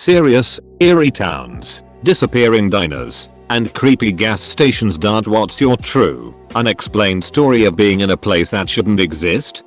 serious, eerie towns, disappearing diners, and creepy gas stations. What's your true, unexplained story of being in a place that shouldn't exist?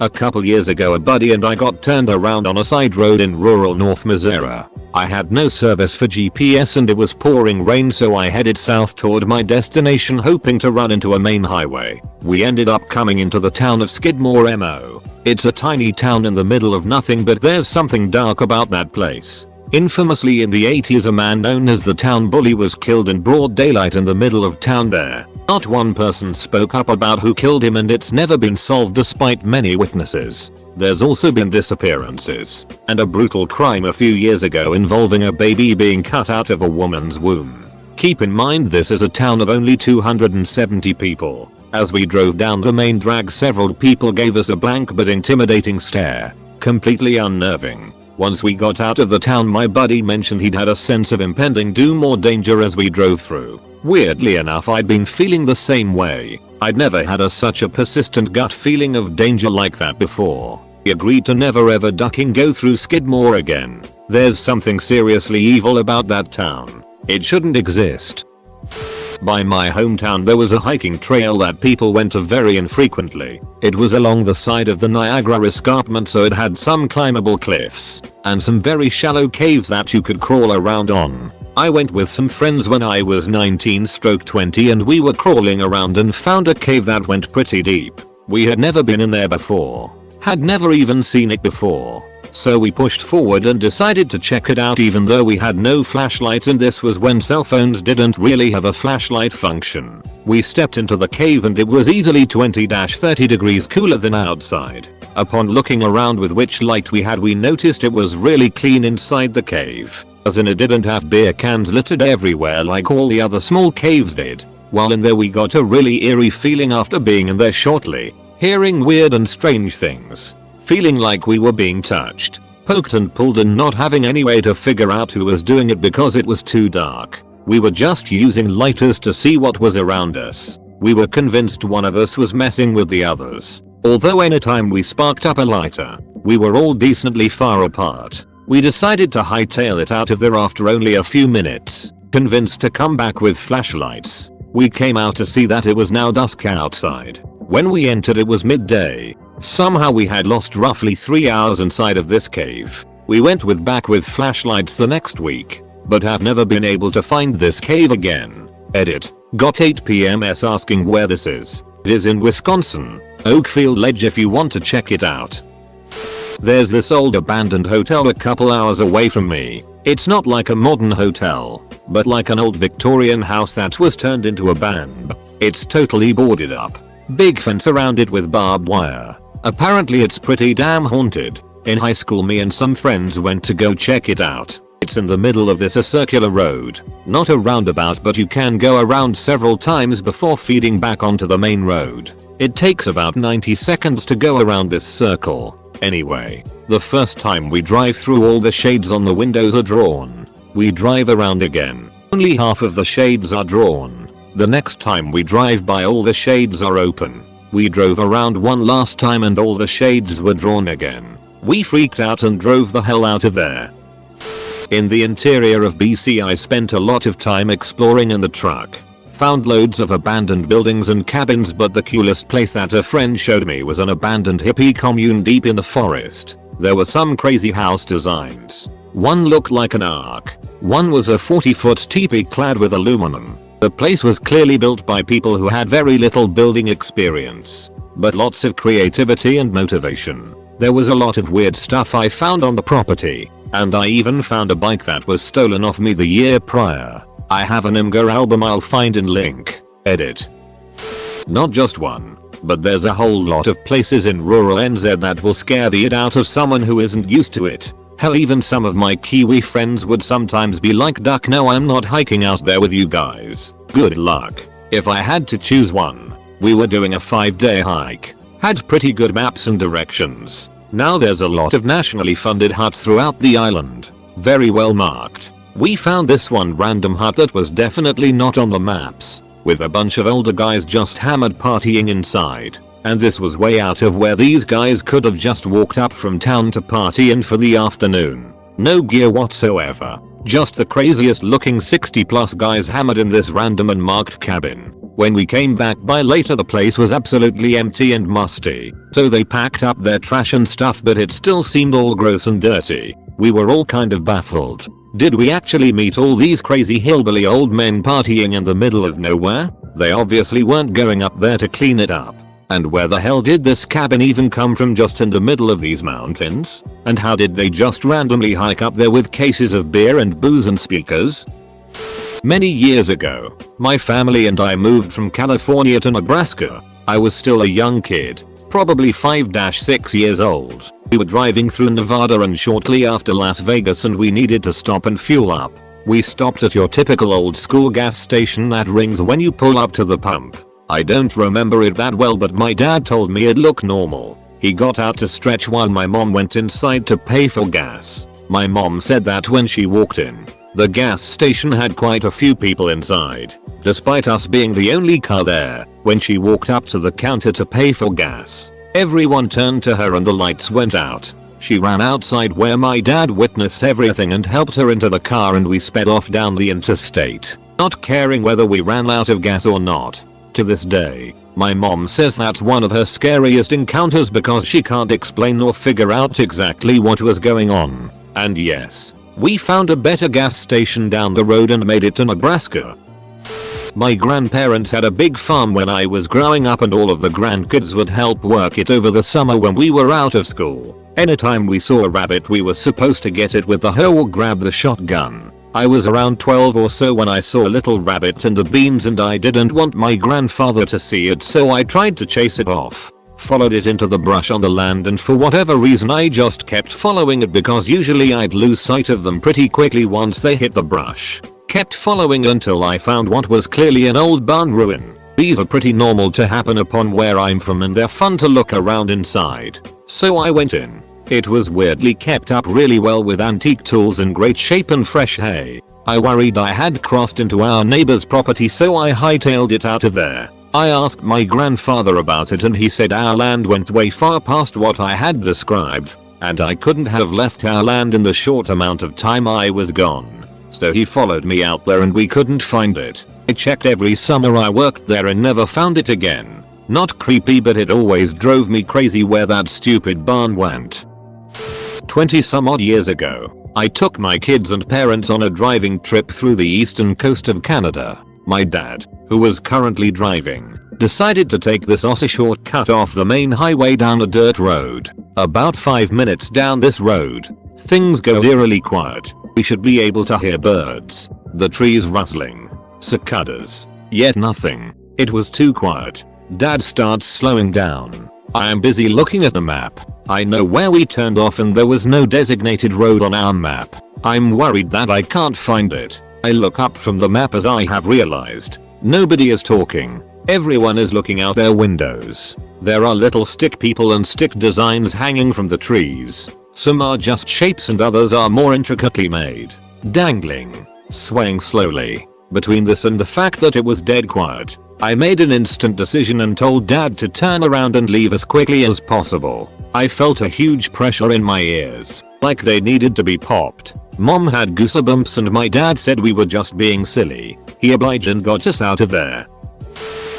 A couple years ago a buddy and I got turned around on a side road in rural North Missouri. I had no service for GPS and it was pouring rain, so I headed south toward my destination hoping to run into a main highway. We ended up coming into the town of Skidmore, MO. It's a tiny town in the middle of nothing, but there's something dark about that place. Infamously in the 80s a man known as the town bully was killed in broad daylight in the middle of town there. Not one person spoke up about who killed him and it's never been solved despite many witnesses. There's also been disappearances and a brutal crime a few years ago involving a baby being cut out of a woman's womb. Keep in mind this is a town of only 270 people. As we drove down the main drag several people gave us a blank but intimidating stare. Completely unnerving. Once we got out of the town my buddy mentioned he'd had a sense of impending doom or danger as we drove through. Weirdly enough I'd been feeling the same way. I'd never had such a persistent gut feeling of danger like that before. We agreed to never ever go through Skidmore again. There's something seriously evil about that town. It shouldn't exist. By my hometown there was a hiking trail that people went to very infrequently. It was along the side of the Niagara Escarpment, so it had some climbable cliffs and some very shallow caves that you could crawl around on. I went with some friends when I was 19/20 and we were crawling around and found a cave that went pretty deep. We had never been in there before, had never even seen it before. So we pushed forward and decided to check it out even though we had no flashlights, and this was when cell phones didn't really have a flashlight function. We stepped into the cave and it was easily 20-30 degrees cooler than outside. Upon looking around with which light we had, we noticed it was really clean inside the cave. As in it didn't have beer cans littered everywhere like all the other small caves did. While in there we got a really eerie feeling after being in there shortly. Hearing weird and strange things. Feeling like we were being touched, poked and pulled, and not having any way to figure out who was doing it because it was too dark. We were just using lighters to see what was around us. We were convinced one of us was messing with the others. Although anytime we sparked up a lighter, we were all decently far apart. We decided to hightail it out of there after only a few minutes, convinced to come back with flashlights. We came out to see that it was now dusk outside. When we entered it was midday. Somehow we had lost roughly 3 hours inside of this cave. We went back with flashlights the next week, but have never been able to find this cave again. Edit. Got 8 PMS asking where this is. It is in Wisconsin, Oakfield Ledge if you want to check it out. There's this old abandoned hotel a couple hours away from me. It's not like a modern hotel, but like an old Victorian house that was turned into a band. It's totally boarded up. Big fence around it with barbed wire. Apparently it's pretty damn haunted. In high school me and some friends went to go check it out. It's in the middle of this a circular road. Not a roundabout, but you can go around several times before feeding back onto the main road. It takes about 90 seconds to go around this circle. Anyway, the first time we drive through all the shades on the windows are drawn. We drive around again. Only half of the shades are drawn. The next time we drive by all the shades are open. We drove around one last time and all the shades were drawn again. We freaked out and drove the hell out of there. In the interior of BC I spent a lot of time exploring in the truck. Found loads of abandoned buildings and cabins, but the coolest place that a friend showed me was an abandoned hippie commune deep in the forest. There were some crazy house designs. One looked like an ark. One was a 40-foot teepee clad with aluminum. The place was clearly built by people who had very little building experience, but lots of creativity and motivation. There was a lot of weird stuff I found on the property, and I even found a bike that was stolen off me the year prior. I have an Imgur album I'll find and link. Edit. Not just one, but there's a whole lot of places in rural NZ that will scare the shit out of someone who isn't used to it. Hell, even some of my Kiwi friends would sometimes be like, "Duck, no, I'm not hiking out there with you guys. Good luck." If I had to choose one, we were doing a 5-day hike. Had pretty good maps and directions. Now there's a lot of nationally funded huts throughout the island. Very well marked. We found this one random hut that was definitely not on the maps, with a bunch of older guys just hammered partying inside. And this was way out of where these guys could have just walked up from town to party in for the afternoon. No gear whatsoever. Just the craziest looking 60+ guys hammered in this random unmarked cabin. When we came back by later, the place was absolutely empty and musty. So they packed up their trash and stuff, but it still seemed all gross and dirty. We were all kind of baffled. Did we actually meet all these crazy hillbilly old men partying in the middle of nowhere? They obviously weren't going up there to clean it up. And where the hell did this cabin even come from just in the middle of these mountains? And how did they just randomly hike up there with cases of beer and booze and speakers? Many years ago, my family and I moved from California to Nebraska. I was still a young kid, probably 5-6 years old. We were driving through Nevada and shortly after Las Vegas, and we needed to stop and fuel up. We stopped at your typical old school gas station that rings when you pull up to the pump. I don't remember it that well, but my dad told me it looked normal. He got out to stretch while my mom went inside to pay for gas. My mom said that when she walked in, the gas station had quite a few people inside, despite us being the only car there. When she walked up to the counter to pay for gas, everyone turned to her and the lights went out. She ran outside where my dad witnessed everything and helped her into the car, and we sped off down the interstate, not caring whether we ran out of gas or not. To this day, my mom says that's one of her scariest encounters because she can't explain or figure out exactly what was going on. And yes, we found a better gas station down the road and made it to Nebraska. My grandparents had a big farm when I was growing up, and all of the grandkids would help work it over the summer when we were out of school. Anytime we saw a rabbit, we were supposed to get it with the hoe or grab the shotgun. I was around 12 or so when I saw a little rabbit in the beans, and I didn't want my grandfather to see it, so I tried to chase it off. Followed it into the brush on the land, and for whatever reason I just kept following it because usually I'd lose sight of them pretty quickly once they hit the brush. Kept following until I found what was clearly an old barn ruin. These are pretty normal to happen upon where I'm from, and they're fun to look around inside. So I went in. It was weirdly kept up really well with antique tools in great shape and fresh hay. I worried I had crossed into our neighbor's property, so I hightailed it out of there. I asked my grandfather about it, and he said our land went way far past what I had described, and I couldn't have left our land in the short amount of time I was gone. So he followed me out there and we couldn't find it. I checked every summer I worked there and never found it again. Not creepy, but it always drove me crazy where that stupid barn went. 20 some odd years ago, I took my kids and parents on a driving trip through the eastern coast of Canada. My dad, who was currently driving, decided to take this Aussie shortcut off the main highway down a dirt road. About 5 minutes down this road, things go eerily quiet. We should be able to hear birds, the trees rustling, cicadas, yet nothing. It was too quiet. Dad starts slowing down. I am busy looking at the map. I know where we turned off and there was no designated road on our map. I'm worried that I can't find it. I look up from the map as I have realized nobody is talking. Everyone is looking out their windows. There are little stick people and stick designs hanging from the trees. Some are just shapes and others are more intricately made, dangling, swaying slowly. Between this and the fact that it was dead quiet, I made an instant decision and told Dad to turn around and leave as quickly as possible. I felt a huge pressure in my ears, like they needed to be popped. Mom had goosebumps and my dad said we were just being silly. He obliged and got us out of there.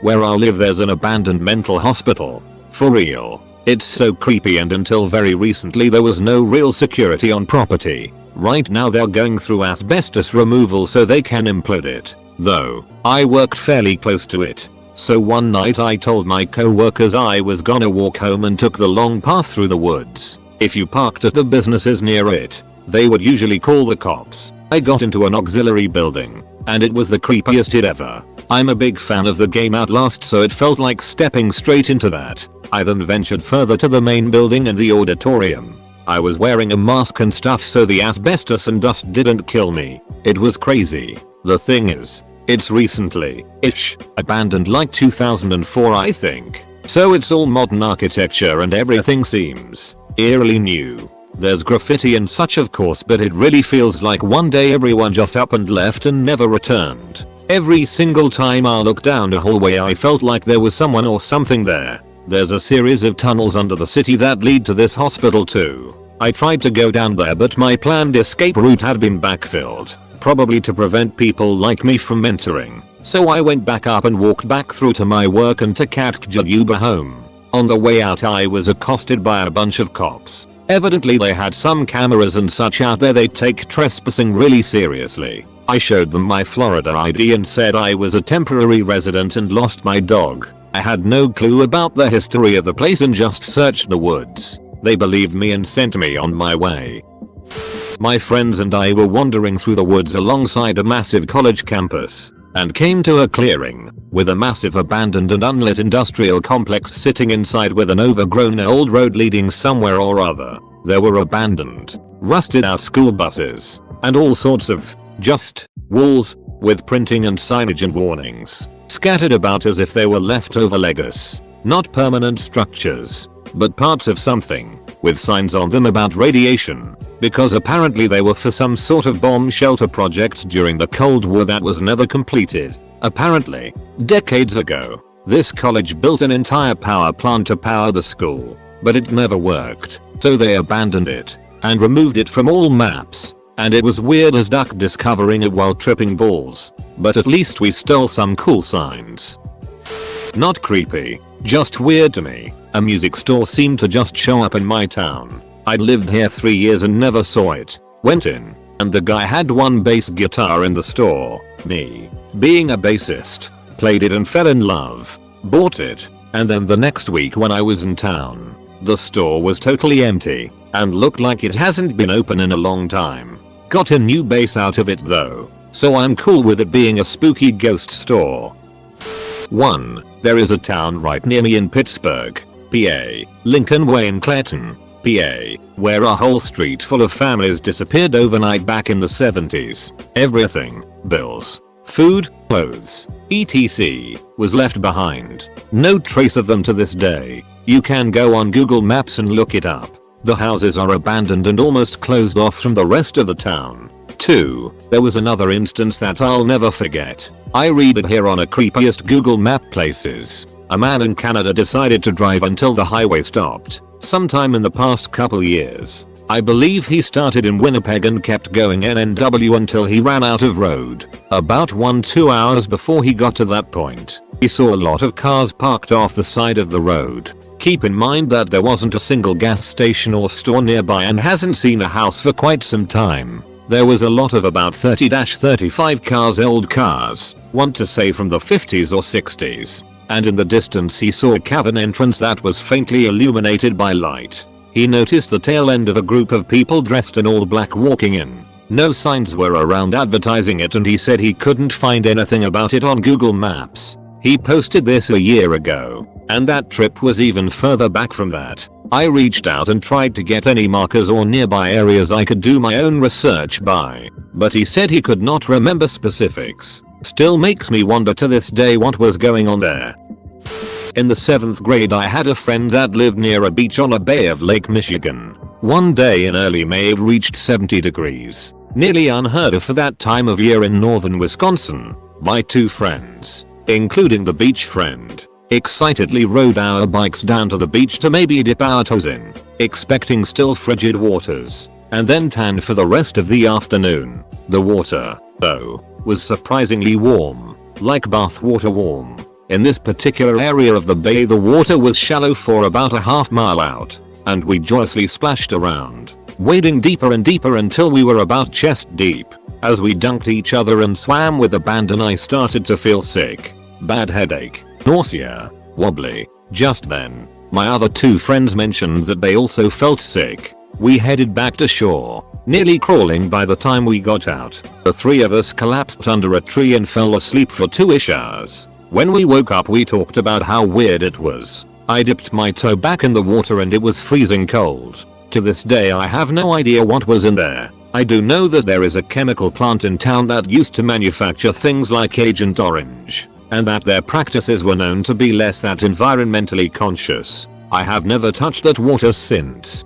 Where I live there's an abandoned mental hospital. For real. It's so creepy, and until very recently there was no real security on property. Right now they're going through asbestos removal so they can implode it. Though, I worked fairly close to it. So one night I told my co-workers I was gonna walk home and took the long path through the woods. If you parked at the businesses near it, they would usually call the cops. I got into an auxiliary building, and it was the creepiest hit ever. I'm a big fan of the game Outlast, so it felt like stepping straight into that. I then ventured further to the main building and the auditorium. I was wearing a mask and stuff so the asbestos and dust didn't kill me. It was crazy. The thing is, it's recently-ish abandoned, like 2004 I think. So it's all modern architecture and everything seems eerily new. There's graffiti and such of course, but it really feels like one day everyone just up and left and never returned. Every single time I looked down a hallway I felt like there was someone or something there. There's a series of tunnels under the city that lead to this hospital too. I tried to go down there but my planned escape route had been backfilled, probably to prevent people like me from entering. So I went back up and walked back through to my work and to catch Uber home. On the way out I was accosted by a bunch of cops. Evidently they had some cameras and such out there. They take trespassing really seriously. I showed them my Florida ID and said I was a temporary resident and lost my dog. I had no clue about the history of the place and just searched the woods. They believed me and sent me on my way. My friends and I were wandering through the woods alongside a massive college campus and came to a clearing with a massive abandoned and unlit industrial complex sitting inside with an overgrown old road leading somewhere or other. There were abandoned, rusted out school buses and all sorts of just walls with printing and signage and warnings scattered about as if they were leftover Legos, not permanent structures, but parts of something, with signs on them about radiation, because apparently they were for some sort of bomb shelter project during the Cold War that was never completed. Apparently, decades ago, this college built an entire power plant to power the school, but it never worked, so they abandoned it and removed it from all maps. And it was weird as duck discovering it while tripping balls, but at least we stole some cool signs. Not creepy, just weird to me. A music store seemed to just show up in my town. I'd lived here 3 years and never saw it. Went in, and the guy had one bass guitar in the store. Me, being a bassist, played it and fell in love. Bought it, and then the next week when I was in town, the store was totally empty and looked like it hasn't been open in a long time. Got a new bass out of it though, so I'm cool with it being a spooky ghost store. 1. There is a town right near me in Pittsburgh, PA, Lincoln Way in Clayton, PA, where a whole street full of families disappeared overnight back in the 70s. Everything, bills, food, clothes, etc. was left behind. No trace of them to this day. You can go on Google Maps and look it up. The houses are abandoned and almost closed off from the rest of the town. 2. There was another instance that I'll never forget. I read it here on a Creepiest Google Map Places. A man in Canada decided to drive until the highway stopped, sometime in the past couple years. I believe he started in Winnipeg and kept going NNW until he ran out of road. About 1-2 hours before he got to that point, he saw a lot of cars parked off the side of the road. Keep in mind that there wasn't a single gas station or store nearby and hasn't seen a house for quite some time. There was a lot of about 30-35 cars, old cars, want to say from the 50s or 60s. And in the distance he saw a cavern entrance that was faintly illuminated by light. He noticed the tail end of a group of people dressed in all black walking in. No signs were around advertising it and he said he couldn't find anything about it on Google Maps. He posted this a year ago, and that trip was even further back from that. I reached out and tried to get any markers or nearby areas I could do my own research by, but he said he could not remember specifics. Still makes me wonder to this day what was going on there. In the 7th grade I had a friend that lived near a beach on a bay of Lake Michigan. One day in early May it reached 70 degrees, nearly unheard of for that time of year in northern Wisconsin. My 2 friends, including the beach friend, excitedly rode our bikes down to the beach to maybe dip our toes in, expecting still frigid waters, and then tan for the rest of the afternoon. The water, though, was surprisingly warm, like bath water warm. In this particular area of the bay the water was shallow for about a half mile out, and we joyously splashed around, wading deeper and deeper until we were about chest deep. As we dunked each other and swam with abandon I started to feel sick. Bad headache, nausea, wobbly. Just then, my other 2 friends mentioned that they also felt sick. We headed back to shore, nearly crawling by the time we got out. The 3 of us collapsed under a tree and fell asleep for 2-ish hours. When we woke up we talked about how weird it was. I dipped my toe back in the water and it was freezing cold. To this day I have no idea what was in there. I do know that there is a chemical plant in town that used to manufacture things like Agent Orange, and that their practices were known to be less than environmentally conscious. I have never touched that water since.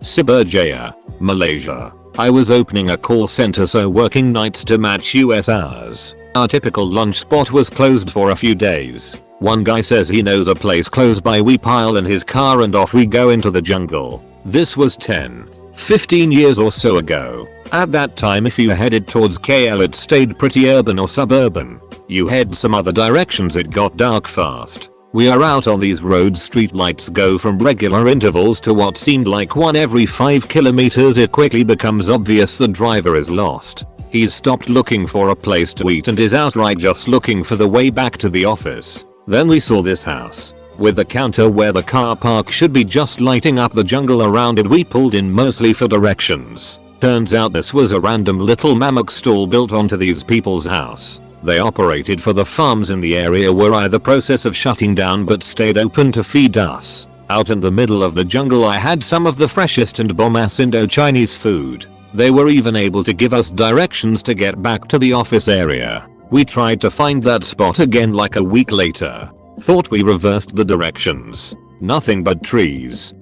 Siberjaya, Malaysia. I was opening a call center so working nights to match US hours. Our typical lunch spot was closed for a few days. One guy says he knows a place close by. We pile in his car and off we go into the jungle. This was 10, 15 years or so ago. At that time, if you headed towards KL, it stayed pretty urban or suburban. You head some other directions, it got dark fast. We are out on these roads, street lights go from regular intervals to what seemed like one every 5 kilometers. It quickly becomes obvious the driver is lost. He's stopped looking for a place to eat and is outright just looking for the way back to the office. Then we saw this house with the counter where the car park should be just lighting up the jungle around it. We pulled in mostly for directions. Turns out this was a random little mammoth stall built onto these people's house. They operated for the farms in the area, were in the process of shutting down but stayed open to feed us. Out in the middle of the jungle, I had some of the freshest and bomb-ass Indo-Chinese food. They were even able to give us directions to get back to the office area. We tried to find that spot again like a week later. Thought we reversed the directions. Nothing but trees.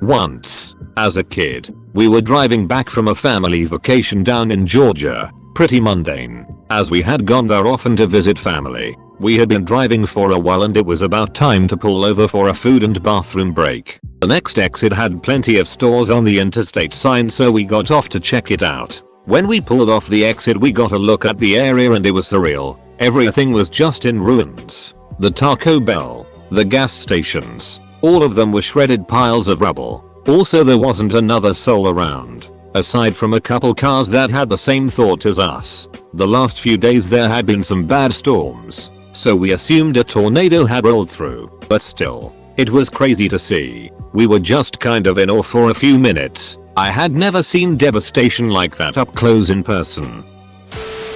Once, as a kid, we were driving back from a family vacation down in Georgia. Pretty mundane, as we had gone there often to visit family. We had been driving for a while and it was about time to pull over for a food and bathroom break. The next exit had plenty of stores on the interstate sign, so we got off to check it out. When we pulled off the exit, we got a look at the area and it was surreal. Everything was just in ruins. The Taco Bell, the gas stations, all of them were shredded piles of rubble. Also, there wasn't another soul around, aside from a couple cars that had the same thought as us. The last few days there had been some bad storms, so we assumed a tornado had rolled through, but still, it was crazy to see. We were just kind of in awe for a few minutes. I had never seen devastation like that up close in person.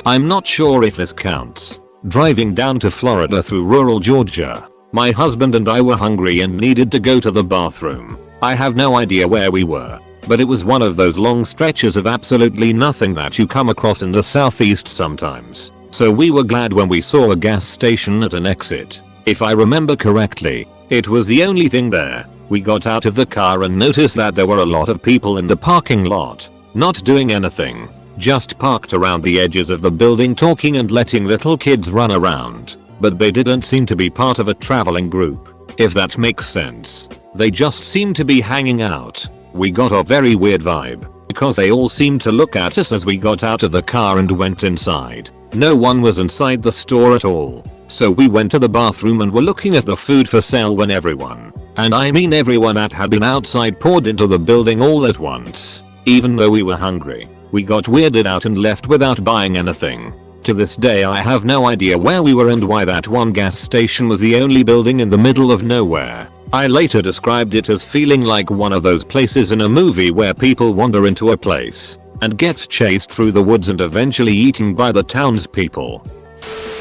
I'm not sure if this counts. Driving down to Florida through rural Georgia. My husband and I were hungry and needed to go to the bathroom. I have no idea where we were, but it was one of those long stretches of absolutely nothing that you come across in the southeast sometimes. So we were glad when we saw a gas station at an exit. If I remember correctly, it was the only thing there. We got out of the car and noticed that there were a lot of people in the parking lot, not doing anything, just parked around the edges of the building talking and letting little kids run around. But they didn't seem to be part of a traveling group, if that makes sense. They just seemed to be hanging out. We got a very weird vibe, because they all seemed to look at us as we got out of the car and went inside. No one was inside the store at all. So we went to the bathroom and were looking at the food for sale when everyone, and I mean everyone that had been outside, poured into the building all at once. Even though we were hungry, we got weirded out and left without buying anything. To this day I have no idea where we were and why that one gas station was the only building in the middle of nowhere. I later described it as feeling like one of those places in a movie where people wander into a place and get chased through the woods and eventually eaten by the townspeople.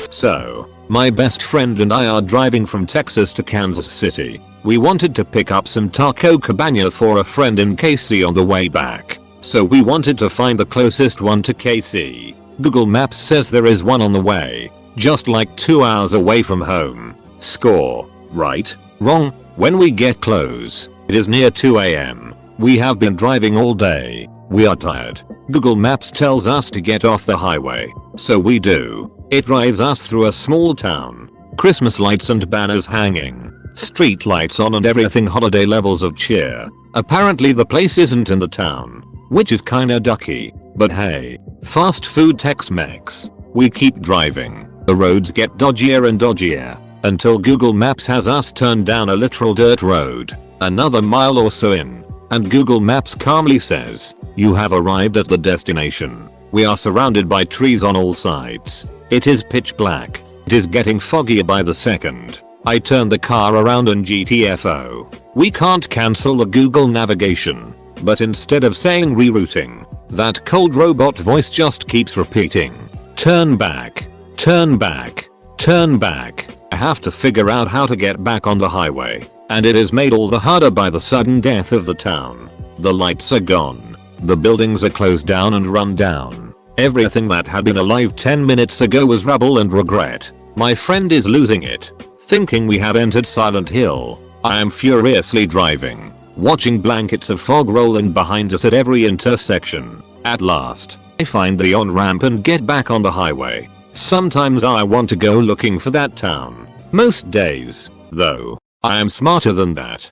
So, my best friend and I are driving from Texas to Kansas City. We wanted to pick up some taco cabana for a friend in KC on the way back. So we wanted to find the closest one to KC. Google Maps says there is one on the way, just like 2 hours away from home. Score, right? Wrong. When we get close, it is near 2 AM. We have been driving all day. We are tired. Google Maps tells us to get off the highway. So we do. It drives us through a small town. Christmas lights and banners hanging. Street lights on and everything, holiday levels of cheer. Apparently the place isn't in the town, which is kinda ducky. But hey, fast food Tex-Mex. We keep driving. The roads get dodgier and dodgier, until Google Maps has us turn down a literal dirt road, another mile or so in, and Google Maps calmly says, "You have arrived at the destination." We are surrounded by trees on all sides. It is pitch black. It is getting foggier by the second. I turn the car around and GTFO. We can't cancel the Google navigation, but instead of saying rerouting, that cold robot voice just keeps repeating, "Turn back, turn back, turn back." I have to figure out how to get back on the highway, and it is made all the harder by the sudden death of the town. The lights are gone. The buildings are closed down and run down. Everything that had been alive 10 minutes ago was rubble and regret. My friend is losing it, thinking we have entered Silent Hill. I am furiously driving, watching blankets of fog roll in behind us at every intersection. At last, I find the on-ramp and get back on the highway. Sometimes I want to go looking for that town. Most days, though, I am smarter than that.